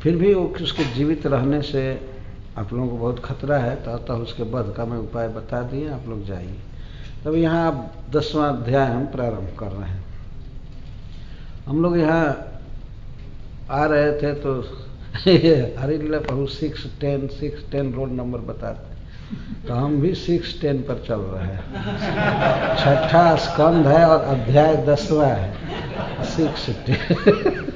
फिर भी उसके जीवित रहने से आप लोगों को बहुत खतरा है, तो अतः उसके वध का मैं उपाय बता दिए, आप लोग जाइए। तब यहाँ आप 10वां अध्याय हम प्रारंभ कर रहे हैं। हम लोग यहाँ आ रहे थे तो हरिलीला प्रभु 610 रोड नंबर बताते, तो हम भी 610 पर चल रहे हैं। छठा स्कंध है और अध्याय 10वां है, 610।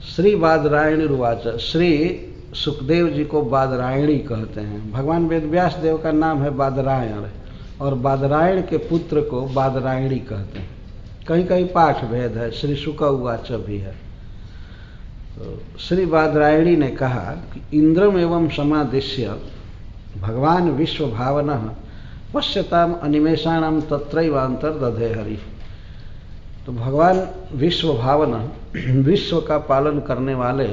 श्री बादरायणी रुवाच, श्री सुखदेव जी को बादरायणी कहते हैं। भगवान वेदव्यास देव का नाम है बादरायण, और बादरायण के पुत्र को बादरायणी कहते हैं। कहीं कहीं पाठ भेद है, श्री शुक उवाच भी है। तो श्री बादरायणी ने कहा कि इंद्रम एवं समादिश्य भगवान विश्व भावनः पश्यताम अनिमेषाणाम तत्रैवांतर दधे हरि। तो भगवान विश्व भावना, विश्व का पालन करने वाले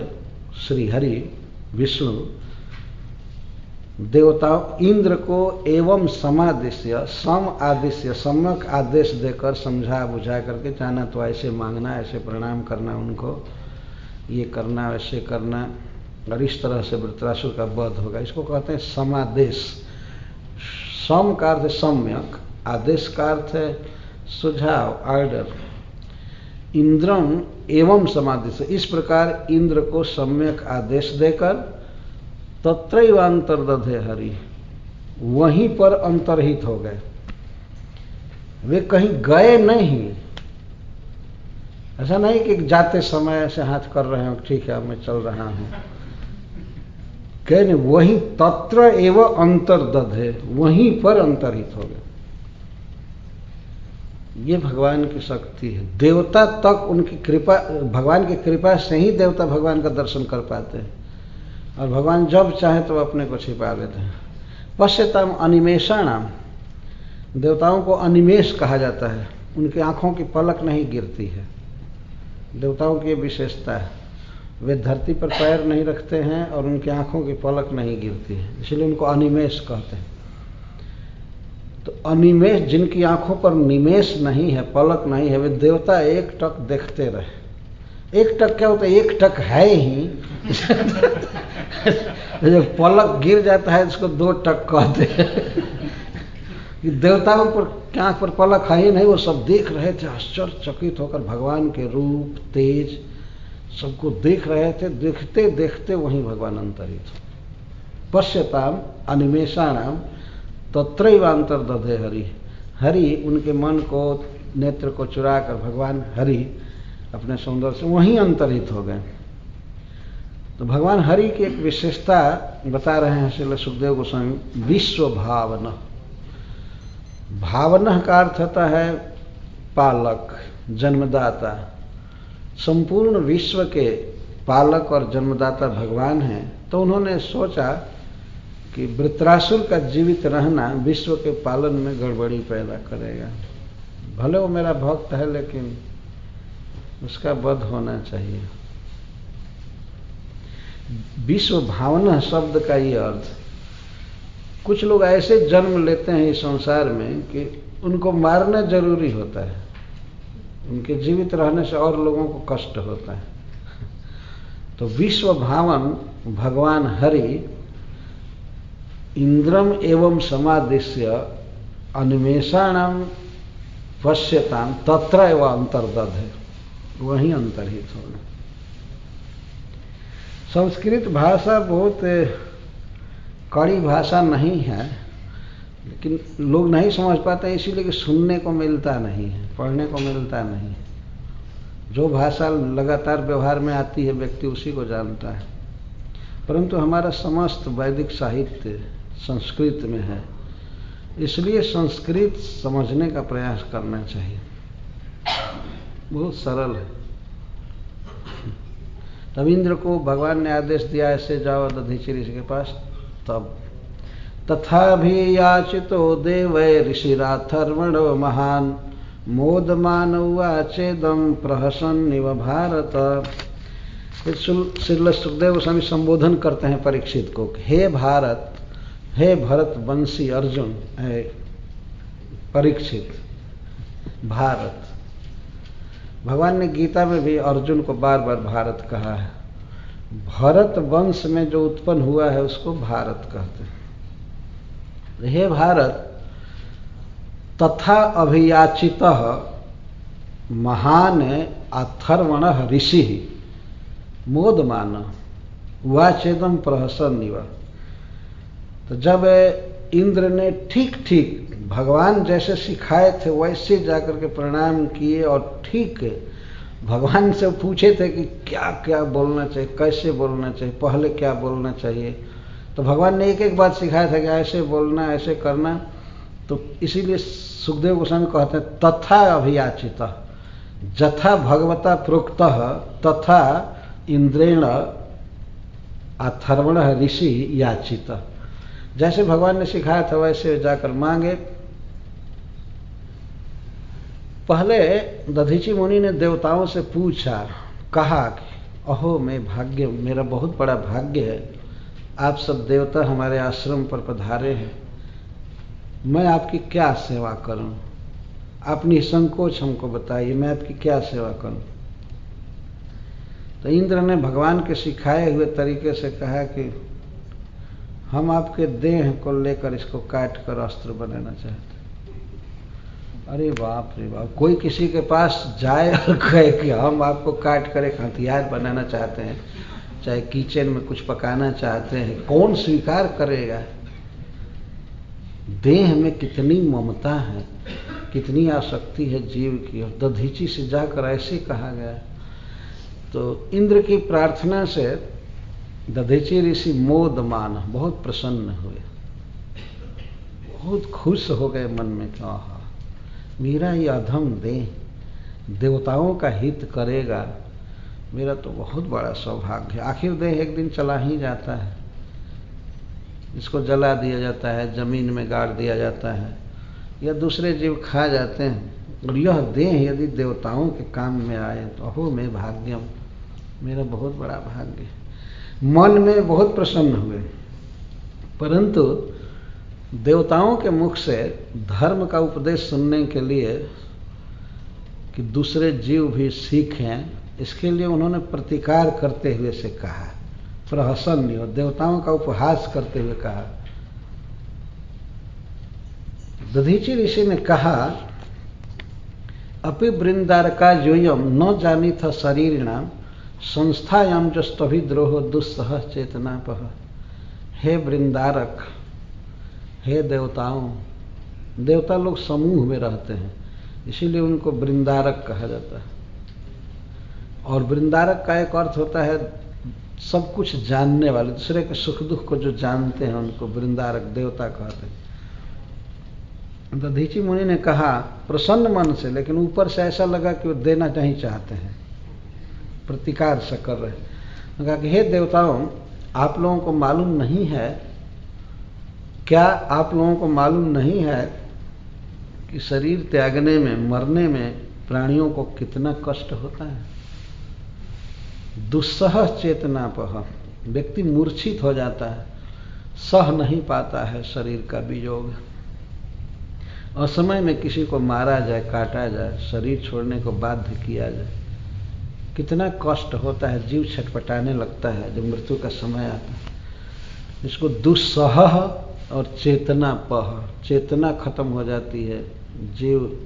श्री हरि विष्णु देवताओं इंद्र को एवं समादेश्य, सम आदेश्य, सम्यक आदेश देकर समझा बुझा करके, जाना तो ऐसे मांगना, ऐसे प्रणाम करना, उनको ये करना, वैसे करना, और इस तरह से वृत्रासुर का वध होगा, इसको कहते हैं समादेश। सम का अर्थ सम्यक, आदेश का अर्थ है सुझाव, ऑर्डर। इंद्रम एवं समादेश, इस प्रकार इंद्र को सम्यक आदेश देकर तत्रैवांतर दधे हरि, वहीं पर अंतर्हित हो गए। वे कहीं गए नहीं। ऐसा नहीं कि जाते समय ऐसे हाथ कर रहे हो, ठीक है मैं चल रहा हूं, कहने वहीं तत्र एव अंतर दधे, वहीं पर अंतर्हित हो गए। ये भगवान की शक्ति है। देवता तक उनकी कृपा, भगवान की कृपा से ही देवता भगवान का दर्शन कर पाते हैं, और भगवान जब चाहे तो अपने को छिपा लेते हैं। पश्यताम अनिमेषाणाम, देवताओं को अनिमेष कहा जाता है, उनकी आंखों की पलक नहीं गिरती है। देवताओं की विशेषता है, वे धरती पर पैर नहीं रखते हैं और उनकी आंखों की पलक नहीं गिरती है, इसलिए उनको अनिमेष कहते हैं। तो अनिमेष, जिनकी आंखों पर निमेष नहीं है, पलक नहीं है, वे देवता एक टक देखते रहे। एक टक क्या होता है? एक टक है ही। जब पलक गिर जाता है इसको 2 टक कहते हैं। कि देवताओं पर क्या आंख पर पलक है ही नहीं, वो सब देख रहे थे आश्चर्यचकित होकर, भगवान के रूप तेज सबको देख रहे थे। देखते देखते वहीं भगवान अंतरित हो। पश्यताम अनिमेषाणाम तत्रैवांतर दधे हरि, हरि उनके मन को, नेत्र को चुरा कर भगवान हरि अपने सौंदर्य से वहीं अंतरित हो गए। तो भगवान हरि की एक विशेषता बता रहे हैं श्रील सुखदेव गोस्वामी, विश्व भावना। भावना का अर्थ होता है पालक, जन्मदाता। संपूर्ण विश्व के पालक और जन्मदाता भगवान हैं। तो उन्होंने सोचा कि वृत्रासुर का जीवित रहना विश्व के पालन में गड़बड़ी पैदा करेगा। भले वो मेरा भक्त है, लेकिन उसका वध होना चाहिए। विश्व भावना शब्द का ये अर्थ, कुछ लोग ऐसे जन्म लेते हैं इस संसार में कि उनको मारना जरूरी होता है, उनके जीवित रहने से और लोगों को कष्ट होता है। तो विश्व भावन भगवान हरि इंद्रम एवं समादिश्य अनिमेषाणाम पश्यताम तत्र एव अंतर्दध है, वहीं अंतर्हित होना। संस्कृत भाषा बहुत कड़ी भाषा नहीं है, लेकिन लोग नहीं समझ पाते, इसीलिए कि सुनने को मिलता नहीं है, पढ़ने को मिलता नहीं है। जो भाषा लगातार व्यवहार में आती है व्यक्ति उसी को जानता है। परंतु हमारा समस्त वैदिक साहित्य संस्कृत में है, इसलिए संस्कृत समझने का प्रयास करना चाहिए। बहुत सरल है। तब इंद्र को भगवान ने आदेश दिया, ऐसे जाओ दधीचि ऋषि के पास। तब तथा भी याचितो देवै ऋषिराथर्वणो महान मोदमान उवाचेदम प्रहसन्निव भारत। श्रील सुखदेव गोस्वामी संबोधन करते हैं परीक्षित को, हे भारत, हे भरत वंशी अर्जुन, हे परीक्षित, भारत, भगवान ने गीता में भी अर्जुन को बार बार भारत कहा है। भरत वंश में जो उत्पन्न हुआ है उसको भारत कहते हैं। हे भारत, तथा अभियाचितः महान अथर्वण ऋषि मोदमान वाचेदम प्रहसन इव। तो जब इंद्र ने ठीक ठीक भगवान जैसे सिखाए थे वैसे जाकर के प्रणाम किए और ठीक भगवान से पूछे थे कि क्या क्या बोलना चाहिए, कैसे बोलना चाहिए, पहले क्या बोलना चाहिए, तो भगवान ने एक एक बात सिखाया था कि ऐसे बोलना, ऐसे करना। तो इसीलिए सुखदेव गोस्वामी कहते हैं तथा अभियाचितः जथा भगवता प्रोक्तः तथा इंद्रेण अथर्वण ऋषि याचितः। जैसे भगवान ने सिखाया था वैसे जाकर मांगे। पहले दधीची मुनि ने देवताओं से पूछा, कहा कि अहो मेरा बहुत बड़ा भाग्य है, आप सब देवता हमारे आश्रम पर पधारे हैं, मैं आपकी क्या सेवा करूं? आप निसंकोच हमको बताइए, मैं आपकी क्या सेवा करूं? तो इंद्र ने भगवान के सिखाए हुए तरीके से कहा कि हम आपके देह को लेकर इसको काट कर अस्त्र बनाना चाहते हैं। अरे बाप रे बाप, कोई किसी के पास जाए और कहे कि हम आपको काट कर एक हथियार बनाना चाहते हैं, चाहे किचन में कुछ पकाना चाहते हैं, कौन स्वीकार करेगा? देह में कितनी ममता है, कितनी आसक्ति है जीव की, और दधीची से जाकर ऐसे कहा गया। तो इंद्र की प्रार्थना से दधीची ऋषि मोदमान बहुत प्रसन्न हुए, बहुत खुश हो गए मन में कि आहा, मेरा ये अधम देह देवताओं का हित करेगा, मेरा तो बहुत बड़ा सौभाग्य है। आखिर देह एक दिन चला ही जाता है, इसको जला दिया जाता है, जमीन में गाड़ दिया जाता है, या दूसरे जीव खा जाते हैं। और यह देह यदि देवताओं के काम में आए तो अहो मैं भाग्यम, मेरा बहुत बड़ा भाग्य है। मन में बहुत प्रसन्न हुए, परंतु देवताओं के मुख से धर्म का उपदेश सुनने के लिए कि दूसरे जीव भी सीखें, इसके लिए उन्होंने प्रतिकार करते हुए से कहा, प्रहसन नहीं हो, देवताओं का उपहास करते हुए कहा। दधीची ऋषि ने कहा, अपि वृंदारका योयम न जानी था शरीरिणाम संस्थायाम जस्तभिद्रोह दुस्सह चेतनापह। हे वृंदारक, हे देवताओं, देवता लोग समूह में रहते हैं, इसीलिए उनको वृंदारक कहा जाता है। और वृंदारक का एक अर्थ होता है सब कुछ जानने वाले, दूसरे के सुख दुख को जो जानते हैं उनको वृंदारक देवता कहते हैं। दधीची मुनि ने कहा प्रसन्न मन से, लेकिन ऊपर से ऐसा लगा कि वो देना नहीं चाहते हैं, प्रतिकार से कर रहे हैं। कहा कि हे देवताओं, आप लोगों को मालूम नहीं है क्या, आप लोगों को मालूम नहीं है कि शरीर त्यागने में, मरने में प्राणियों को कितना कष्ट होता है? दुस्सह चेतनापह, व्यक्ति मूर्छित हो जाता है, सह नहीं पाता है शरीर का वियोग। असमय में किसी को मारा जाए, काटा जाए, शरीर छोड़ने को बाध्य किया जाए, कितना कष्ट होता है, जीव छटपटाने लगता है जब मृत्यु का समय आता है। इसको दुस्सह और चेतना पह, चेतना खत्म हो जाती है, जीव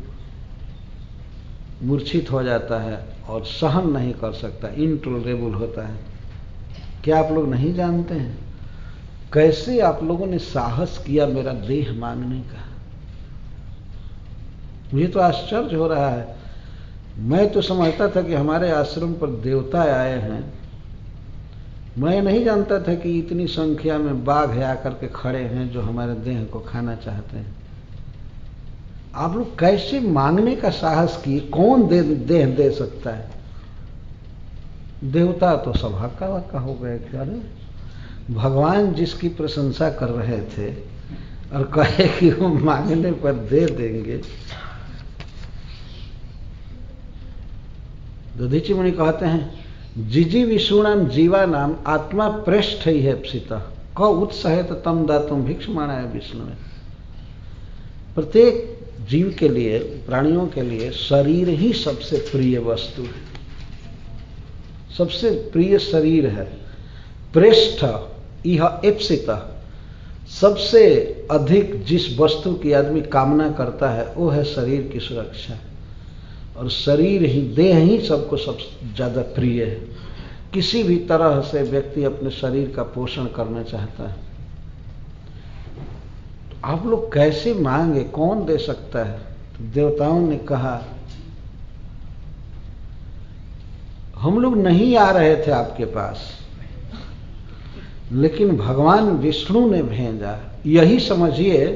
मूर्छित हो जाता है और सहन नहीं कर सकता, इनटॉलरेबल होता है। क्या आप लोग नहीं जानते हैं कैसे आप लोगों ने साहस किया मेरा देह मांगने का? मुझे तो आश्चर्य हो रहा है। मैं तो समझता था कि हमारे आश्रम पर देवता आए हैं, मैं नहीं जानता था कि इतनी संख्या में बाघ आकर के खड़े हैं जो हमारे देह को खाना चाहते हैं। आप लोग कैसे मांगने का साहस किए? कौन देह दे सकता है? देवता तो सब हक्का वक्का हो गए। अरे भगवान जिसकी प्रशंसा कर रहे थे और कहे कि वो मांगने पर दे देंगे। दधीची मुनि कहते हैं जिजी विषूणाम जीवा नाम आत्मा प्रेष्ठ ही है प्सिता क उत्साहित तम दातुम भिक्षमाणाय विष्णु में। प्रत्येक जीव के लिए, प्राणियों के लिए शरीर ही सबसे प्रिय वस्तु है, सबसे प्रिय शरीर है। प्रेष्ठ यह एप्सितः, सबसे अधिक जिस वस्तु की आदमी कामना करता है वो है शरीर की सुरक्षा, और शरीर ही, देह ही सबको सबसे ज़्यादा प्रिय है। किसी भी तरह से व्यक्ति अपने शरीर का पोषण करना चाहता है। तो आप लोग कैसे मांगे, कौन दे सकता है? तो देवताओं ने कहा हम लोग नहीं आ रहे थे आपके पास, लेकिन भगवान विष्णु ने भेजा। यही समझिए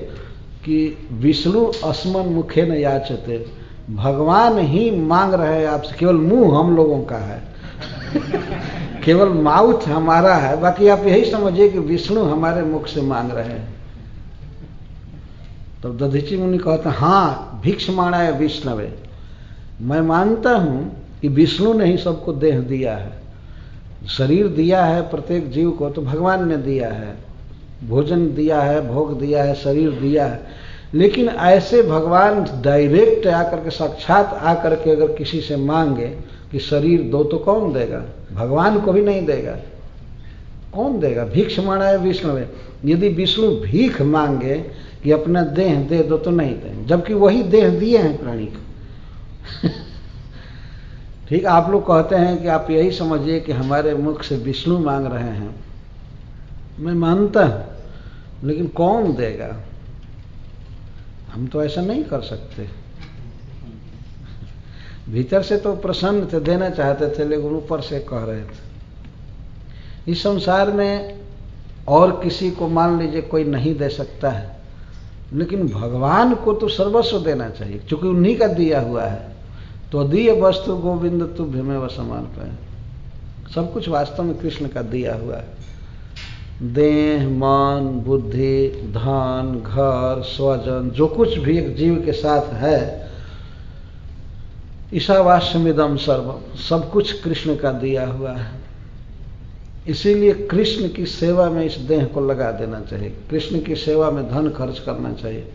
कि विष्णु अस्मन मुखे न याचते, भगवान ही मांग रहे हैं आपसे, केवल मुंह हम लोगों का है केवल माउथ हमारा है, बाकी आप यही समझिए कि विष्णु हमारे मुख से मांग रहे हैं। तब दधीचि मुनि कहते हैं हाँ भिक्षमाणाय विष्णवे, मैं मानता हूं कि विष्णु ने ही सबको देह दिया है, शरीर दिया है प्रत्येक जीव को तो भगवान ने दिया है, भोजन दिया है, भोग दिया है, शरीर दिया है। लेकिन ऐसे भगवान डायरेक्ट आकर के, साक्षात आकर के अगर किसी से मांगे कि शरीर दो तो कौन देगा? भगवान को भी नहीं देगा, कौन देगा? भिक्षमाणाय विष्णु, यदि विष्णु भीख मांगे कि अपना देह दे दो तो नहीं देंगे, जबकि वही देह दिए हैं प्राणी को ठीक, आप लोग कहते हैं कि आप यही समझिए कि हमारे मुख से विष्णु मांग रहे हैं, मैं मानता हूं, लेकिन कौन देगा? हम तो ऐसा नहीं कर सकते। भीतर से तो प्रसन्न थे, देना चाहते थे, लेकिन ऊपर से कह रहे थे। इस संसार में और किसी को मान लीजिए कोई नहीं दे सकता है, लेकिन भगवान को तो सर्वस्व देना चाहिए, क्योंकि उन्हीं का दिया हुआ है। तो दिय वस्तु गोविंद तुभ्यमेव समर्पय, सब कुछ वास्तव में कृष्ण का दिया हुआ है। देह, मन, बुद्धि, धन, घर, स्वजन, जो कुछ भी एक जीव के साथ है, ईशावास्यमिदं सर्वम, सब कुछ कृष्ण का दिया हुआ है। इसीलिए कृष्ण की सेवा में इस देह को लगा देना चाहिए, कृष्ण की सेवा में धन खर्च करना चाहिए,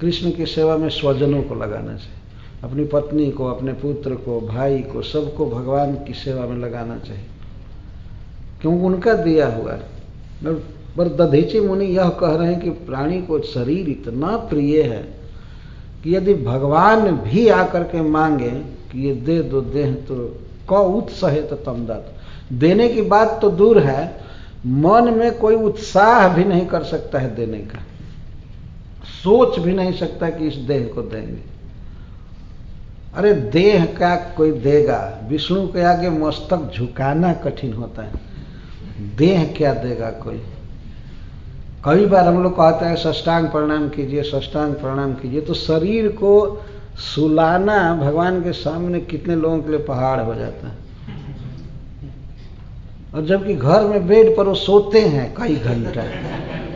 कृष्ण की सेवा में स्वजनों को लगाना चाहिए, अपनी पत्नी को, अपने पुत्र को, भाई को, सबको भगवान की सेवा में लगाना चाहिए, क्योंकि उनका दिया हुआ है। पर दधीचि मुनि यह कह रहे हैं कि प्राणी को शरीर इतना प्रिय है कि यदि भगवान भी आकर के मांगे कि ये दे दो देह, तो क उत्साहित तम दत्त, देने की बात तो दूर है, मन में कोई उत्साह भी नहीं कर सकता है देने का, सोच भी नहीं सकता कि इस देह को देंगे। अरे देह क्या कोई देगा? विष्णु के आगे मस्तक झुकाना कठिन होता है, देह क्या देगा कोई? कई बार हम लोग कहते हैं साष्टांग प्रणाम कीजिए, साष्टांग प्रणाम कीजिए, तो शरीर को सुलाना भगवान के सामने कितने लोगों के लिए पहाड़ हो जाता है। और जबकि घर में बेड पर वो सोते हैं कई घंटा,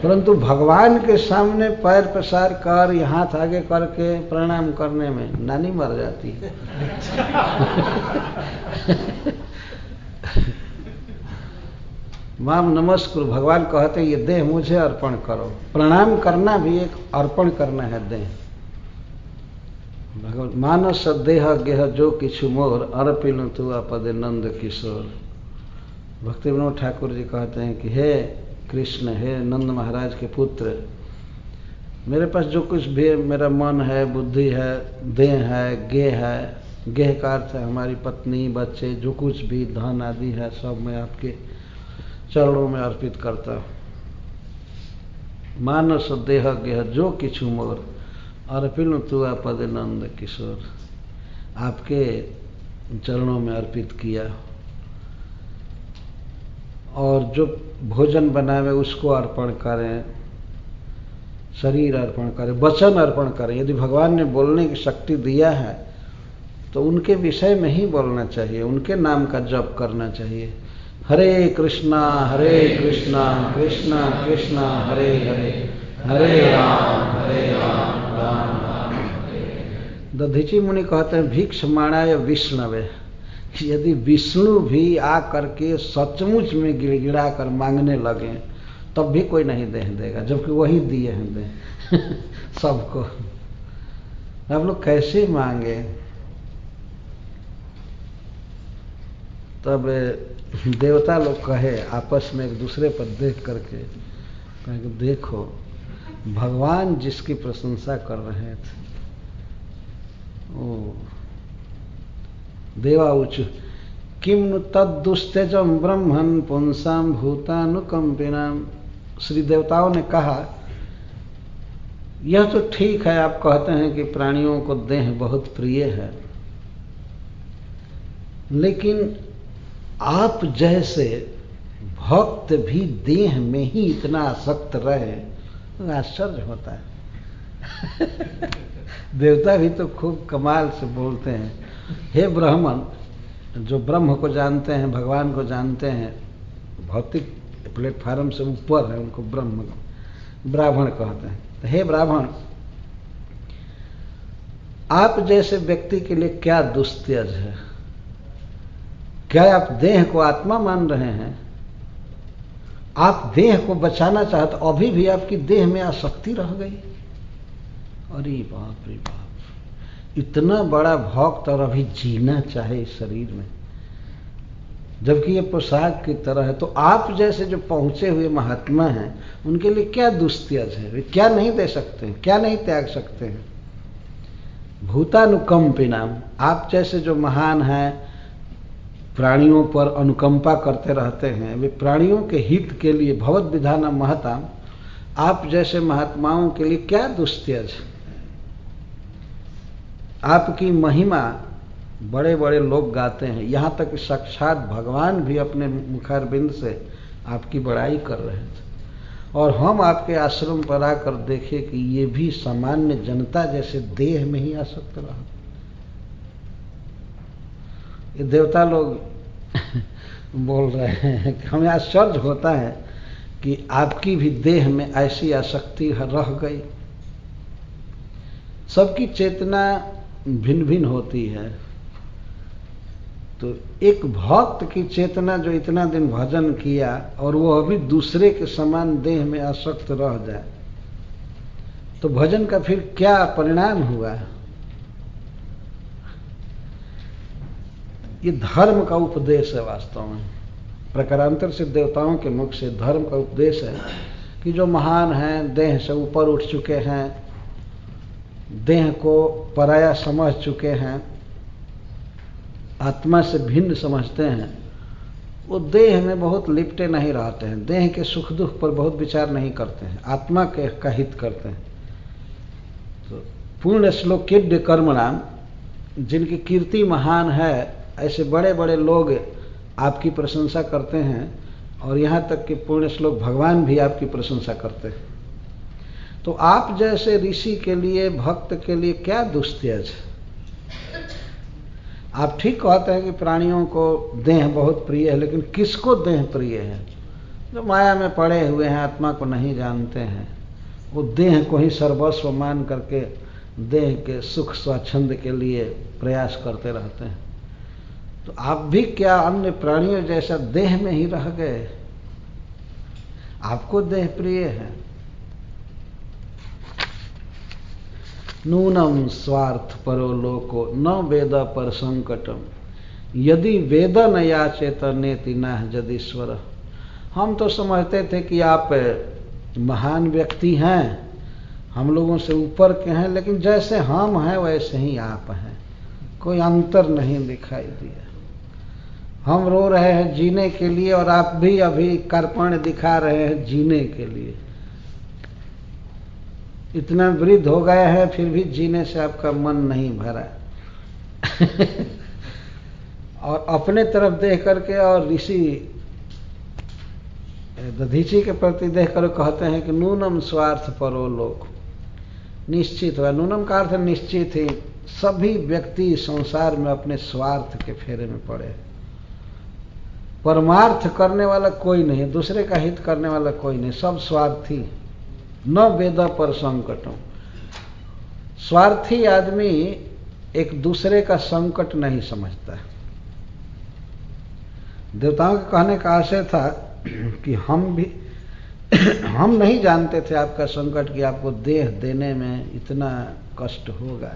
परंतु भगवान के सामने पैर पसार कर, हाथ आगे करके प्रणाम करने में नानी मर जाती है माम नमस्कुरु, भगवान कहते हैं ये देह मुझे अर्पण करो। प्रणाम करना भी एक अर्पण करना है देह। भगवान मानस देह गेह जो किछु मोर अर्पिल तु अपदे नंद किशोर। भक्ति विनोद ठाकुर जी कहते हैं कि हे कृष्ण, हे नंद महाराज के पुत्र, मेरे पास जो कुछ भी मेरा मन है, बुद्धि है, देह है, गेह है, गेह का अर्थ है हमारी पत्नी, बच्चे, जो कुछ भी धन आदि है, सब मैं आपके चरणों में अर्पित करता हूँ। मानस देह गेह जो किछु मोर अर्पिल तु पद नंद किशोर, आपके चरणों में अर्पित किया। और जो भोजन बनावे उसको अर्पण करें, शरीर अर्पण करें, वचन अर्पण करें। यदि भगवान ने बोलने की शक्ति दिया है तो उनके विषय में ही बोलना चाहिए, उनके नाम का जप करना चाहिए। हरे कृष्णा कृष्णा कृष्णा हरे हरे, हरे राम राम राम हरे। दधीचि मुनि कहते हैं भिक्षमाणाय विष्णवे, यदि विष्णु भी आ करके सचमुच में गिड़गिड़ा कर मांगने लगे तब भी कोई नहीं देह देगा, जबकि वही दिए हैं देह सबको। आप लोग कैसे मांगे? तब देवता लोग कहे आपस में एक दूसरे पर देख करके, कहे कि देखो भगवान जिसकी प्रशंसा कर रहे थे, ओ देवाउच किम नु तद्दुस्तेजम ब्रह्मन् पुंसाम भूतानुकंपिनाम। श्री देवताओं ने कहा, यह तो ठीक है, आप कहते हैं कि प्राणियों को देह बहुत प्रिय है, लेकिन आप जैसे भक्त भी देह में ही इतना आसक्त रहे, तो आश्चर्य होता है। देवता भी तो खूब कमाल से बोलते हैं, हे ब्राह्मण, जो ब्रह्म को जानते हैं, भगवान को जानते हैं, भौतिक प्लेटफार्म से ऊपर है, उनको ब्राह्मण कहते हैं। तो हे ब्राह्मण, आप जैसे व्यक्ति के लिए क्या दुस्त्यज है? क्या आप देह को आत्मा मान रहे हैं? आप देह को बचाना चाहते, अभी भी आपकी देह में आसक्ति रह गई। अरे बाप रे बाप, इतना बड़ा भक्त और अभी जीना चाहे इस शरीर में, जबकि ये पोशाक की तरह है। तो आप जैसे जो पहुंचे हुए महात्मा हैं, उनके लिए क्या दुस्त्यज है? वे क्या नहीं दे सकते हैं, क्या नहीं त्याग सकते हैं? भूतानुकंपिनाम, आप जैसे जो महान हैं, प्राणियों पर अनुकंपा करते रहते हैं, वे प्राणियों के हित के लिए भवद विधाना महताम, आप जैसे महात्माओं के लिए क्या दुस्त्यज? आपकी महिमा बड़े बड़े लोग गाते हैं, यहाँ तक कि साक्षात भगवान भी अपने मुखारबिंद से आपकी बड़ाई कर रहे थे, और हम आपके आश्रम पर आकर देखे कि ये भी सामान्य जनता जैसे देह में ही आसक्त रहा। ये देवता लोग बोल रहे हैं कि हमें आश्चर्य होता है कि आपकी भी देह में ऐसी आसक्ति रह गई। सबकी चेतना भिन्न भिन्न होती है, तो एक भक्त की चेतना जो इतना दिन भजन किया और वो अभी दूसरे के समान देह में आसक्त रह जाए, तो भजन का फिर क्या परिणाम हुआ? ये धर्म का उपदेश है वास्तव में। प्रकारांतर से देवताओं के मुख से धर्म का उपदेश है कि जो महान हैं, देह से ऊपर उठ चुके हैं, देह को पराया समझ चुके हैं, आत्मा से भिन्न समझते हैं, वो देह में बहुत लिपटे नहीं रहते हैं, देह के सुख दुख पर बहुत विचार नहीं करते हैं, आत्मा के का हित करते हैं। तो पूर्ण श्लोकिद्य कर्मणाम, जिनकी कीर्ति महान है, ऐसे बड़े बड़े लोग आपकी प्रशंसा करते हैं, और यहाँ तक कि पूर्ण श्लोक भगवान भी आपकी प्रशंसा करते हैं। तो आप जैसे ऋषि के लिए, भक्त के लिए क्या दुस्त्यज? आप ठीक कहते हैं कि प्राणियों को देह बहुत प्रिय है, लेकिन किसको देह प्रिय है? जो माया में पड़े हुए हैं, आत्मा को नहीं जानते हैं, वो देह को ही सर्वस्व मान करके देह के सुख स्वाच्छंद के लिए प्रयास करते रहते हैं। तो आप भी क्या अन्य प्राणियों जैसा देह में ही रह गए? आपको देह प्रिय है। नूनम स्वार्थ परो लोको न वेद पर संकटम, यदि वेद न याचेत नेति न जदीश्वर। हम तो समझते थे कि आप महान व्यक्ति हैं, हम लोगों से ऊपर के हैं, लेकिन जैसे हम हैं वैसे ही आप हैं, कोई अंतर नहीं दिखाई दिया। हम रो रहे हैं जीने के लिए, और आप भी अभी कार्पण्य दिखा रहे हैं जीने के लिए। इतना वृद्ध हो गए हैं, फिर भी जीने से आपका मन नहीं भरा। और अपने तरफ देख करके, और ऋषि दधीची के प्रति देख कर कहते हैं कि नूनम स्वार्थ परो लोक, निश्चित हुआ। नूनम का अर्थ निश्चित ही, सभी व्यक्ति संसार में अपने स्वार्थ के फेरे में पड़े, परमार्थ करने वाला कोई नहीं, दूसरे का हित करने वाला कोई नहीं, सब स्वार्थी। न वेद पर संकटों, स्वार्थी आदमी एक दूसरे का संकट नहीं समझता। देवताओं के कहने का आशय था कि हम नहीं जानते थे आपका संकट, कि आपको देह देने में इतना कष्ट होगा।